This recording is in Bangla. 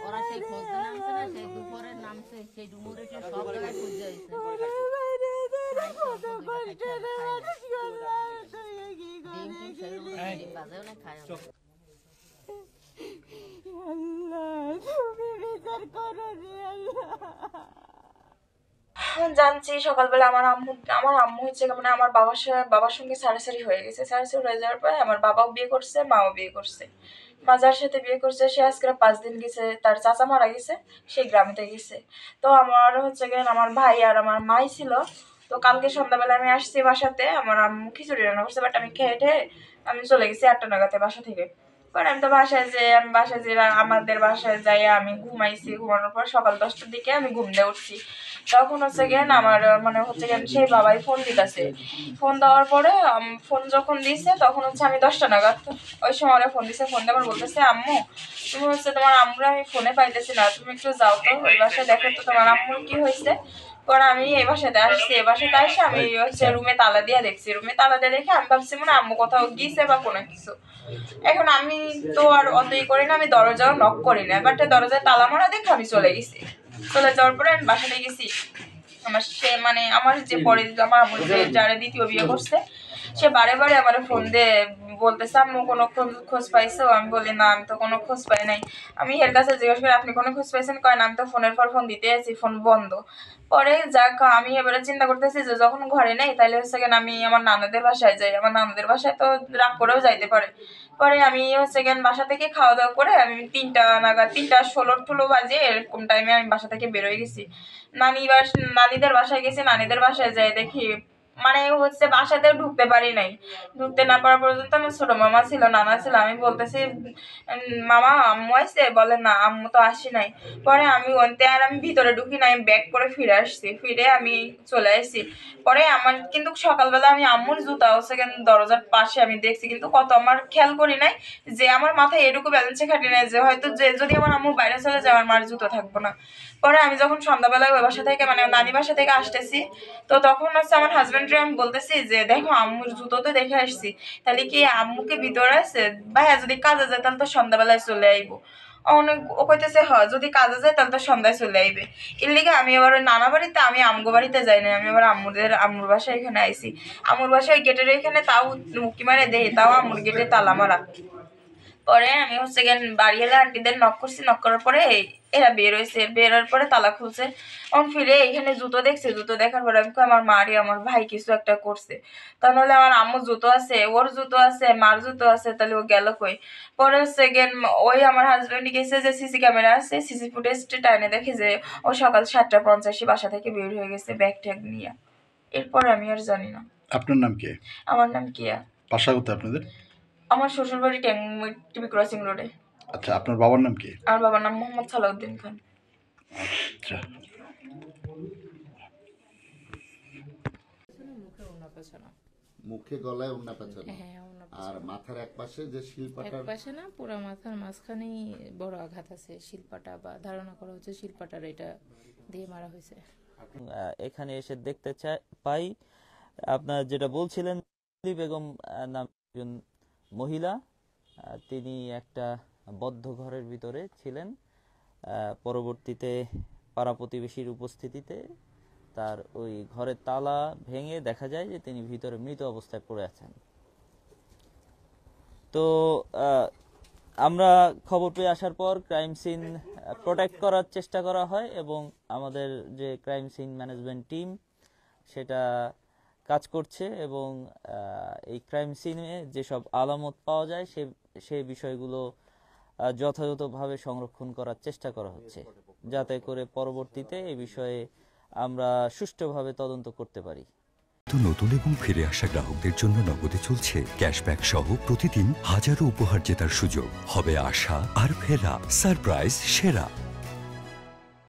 ওরা সেই খোঁজে নামছে না, সেই দুপুরে নামছে, সেই ডুমুরে সব জায়গায় খুঁজে আইছে। বাজেও না, খায় না। জানছি সকালবেলা আমার আম্মু হচ্ছে মানে আমার বাবার সঙ্গে সারাসারি হয়ে গেছে। সারাসারি হয়ে যাওয়ার পরে আমার বাবাও বিয়ে করছে, মাও বিয়ে করছে। মা যার সাথে বিয়ে করছে সে আজকে 5 দিন গেছে, তার চাচা মারা গেছে, সেই গ্রামেতে গেছে। তো আমার হচ্ছে গিয়ে আমার ভাই আর আমার মাই ছিল। তো কালকে সন্ধ্যাবেলা আমি আসছি বাসাতে, আমার আম্মু খিচুড়ি রান্না করছে, বাট আমি খেয়ে আমি চলে গেছি 8টা নাগাদে বাসা থেকে। পরে আমি তো বাসায় যে আমাদের বাসায় যাই আমি ঘুমাইছি। ঘুমানোর পর সকাল 10টার দিকে আমি ঘুম দিয়ে উঠছি। তখন হচ্ছে গিয়ে আমার মানে হচ্ছে গিয়ে সেই বাবাই ফোন দিতেছে। ফোন দেওয়ার পরে ফোন যখন দিছে তখন হচ্ছে আমি 10টা নাগাদ ওই সময় ওরা ফোন দিছে। ফোন দিয়ে আমার বলতেছে, আম্মু তুমি হচ্ছে তোমার আম্মুর আমি ফোনে পাইতেছি না, তুমি একটু যাও তো ওই বাসায়, দেখো তো তোমার আম্মুর কি হয়েছে। পরে আমি এই বাসাতে আসছি, এই বাসাতে আসে আমি হচ্ছে রুমে তালা দিয়ে দেখছি। রুমে তালা দিয়ে দেখে আমি ভাবছি মনে আম্মু কোথাও গিয়েছে বা কোনো কিছু। এখন আমি তো আর অতই করি না, আমি দরজাও নক করি না, বাট দরজায় তালা মারা দেখে আমি চলে গেছি। চলে যাওয়ার পরে আমি বাসাতে গেছি। আমার যে পরে আমার আম্মু যে যারা দ্বিতীয় বিয়ে করছে সে বারে বারে আমার ফোন দিয়ে বলতেছে, আম্মু কোনো খোঁজ পাইছো? আমি বলি না, আমি তো কোনো খোঁজ পাই নাই। আমি এর কাছে জিজ্ঞেস করি, আপনি কোনো খোঁজ পাইছেন? কয় না, আমি তো ফোনের পর ফোন দিতে আছি, ফোন বন্ধ। পরে যাক আমি এবারে চিন্তা করতেছি যে যখন ঘরে নেই তাহলে হচ্ছে কেন আমি আমার নানাদের বাসায় যাই, আমার নানাদের বাসায় তো রাগ করেও যাইতে পারে। পরে আমি হচ্ছে কেন বাসা থেকে খাওয়া দাওয়া করে আমি 3টা নাগাদ 3:16 বাজে এরকম টাইমে আমি বাসা থেকে বেরোয় গেছি। নানিদের বাসায় গেছি। নানিদের বাসায় যাই দেখি মানে হচ্ছে বাসাতে ঢুকতে পারি নাই। ঢুকতে না পারা পর্যন্ত আমার ছোট মামা ছিল, নানা ছিল। আমি বলতেছি, মামা আম্মু আসছে? বলে না, আম্মু তো আসি নাই। পরে আমি ওনতে আর আমি ভিতরে ঢুকি না, আমি ব্যাক করে ফিরে আসছি। ফিরে আমি চলে আসছি। পরে আমার কিন্তু সকালবেলা আমি আম্মুর জুতা হচ্ছে কেন দরজার পাশে আমি দেখছি, কিন্তু কত আমার খেয়াল করি নাই যে আমার মাথায় এটুকু ব্যালেন্সে খাটি নাই যে হয়তো যে যদি আমার আম্মু বাইরে চলে যায় আমার মার জুতো থাকবো না। পরে আমি যখন সন্ধ্যাবেলায় ওই বাসা থেকে মানে নানি বাসা থেকে আসতেছি, তো তখন হচ্ছে আমার হাজবেন্ডকে আমি বলতেছি যে দেখো আম্মুর জুতো তো দেখে আসছি, তাহলে কি আম্মুকে ভিতরে আছে? ভাইয়া যদি কাজে যায় তাহলে তো সন্ধ্যাবেলায় চলে আইবো। অনেক ও কইতেছে যদি কাজে যায় তাহলে তো সন্ধ্যায় চলে আইবে। এর লিগে আমি এবার ওই নানা বাড়িতে আমি আমগো বাড়িতে যাই না, আমি আবার আম্মুর বাসায় এখানে আইছি। আম্মুর বাসায় গেটের এখানে তাও উকি মারে দেই, তাও আম্মুর গেটে তালা মারা। পরে আমি হচ্ছে গিয়ে বাড়ি এলে আন্টিদের নক করছি। নক করার পরে এরা বের হয়েছে, বেরোর পরে তালা খুলছে। তখন ফিরে এখানে জুতো দেখছে। জুতো দেখার পরে আমি আমার মারি আমার ভাই কিছু একটা করছে। তা নাহলে আমার আম্মুর জুতো আছে, ওর জুতো আছে, মার জুতো আছে, তাহলে ও গেল কই? পরে হচ্ছে গিয়ে ওই আমার হাজবেন্ড গেছে যে সিসি ক্যামেরা আছে, সিসি ফুটেজটা টাইনে দেখে যে ও সকাল 7:50 বাসা থেকে বের হয়ে গেছে ব্যাগ ট্যাগ নিয়ে। এরপরে আমি আর জানি না। আপনার নাম কি? আমার নাম কিয়া। বাসা কোথায় আপনাদের? আমার শ্বশুরবাড়ি টিভি ক্রসিং রোডে। আচ্ছা, আপনার বাবার নাম কি? আমার বাবার নাম মোহাম্মদ সালাউদ্দিন খান। আচ্ছা, মুখে গলায় ওড়না পেঁচানো, আর মাথার এক পাশে যে শিলপাটা, এক পাশে না, পুরো মাথার মাঝখানেই বড় আঘাত আছে। শিলপাটা বা ধারণা করা হচ্ছে শিলপাটার এটা দিয়ে মারা হয়েছে। এখানে এসে দেখতে পাই আপনার যেটা বলছিলেন বেগম নাম একজন মহিলা, তিনি একটা বদ্ধ ঘরের ভিতরে ছিলেন। পরবর্তীতে পাড়া প্রতিবেশীর উপস্থিতিতে তার ওই ঘরের তালা ভেঙে দেখা যায় যে তিনি ভিতরে মৃত অবস্থায় পড়ে আছেন। তো আমরা খবর পেয়ে আসার পর ক্রাইম সিন প্রোটেক্ট করার চেষ্টা করা হয় এবং আমাদের যে ক্রাইম সিন ম্যানেজমেন্ট টিম সেটা কাজ করছে এবং এই ক্রাইম সিনে যেসব আলামত পাওয়া যায় সেই বিষয়গুলো যথাযথভাবে সংরক্ষণ করার চেষ্টা করা হচ্ছে, যাতে করে পরবর্তীতে এই বিষয়ে আমরা সুষ্ঠুভাবে তদন্ত করতে পারি। নতুন এবং ফিরে আসা গ্রাহকদের জন্য নগদে চলছে ক্যাশব্যাক সহ প্রতিদিন হাজারো উপহার জেতার সুযোগ। হবে আশা আর ফেরা, সারপ্রাইজ সেরা।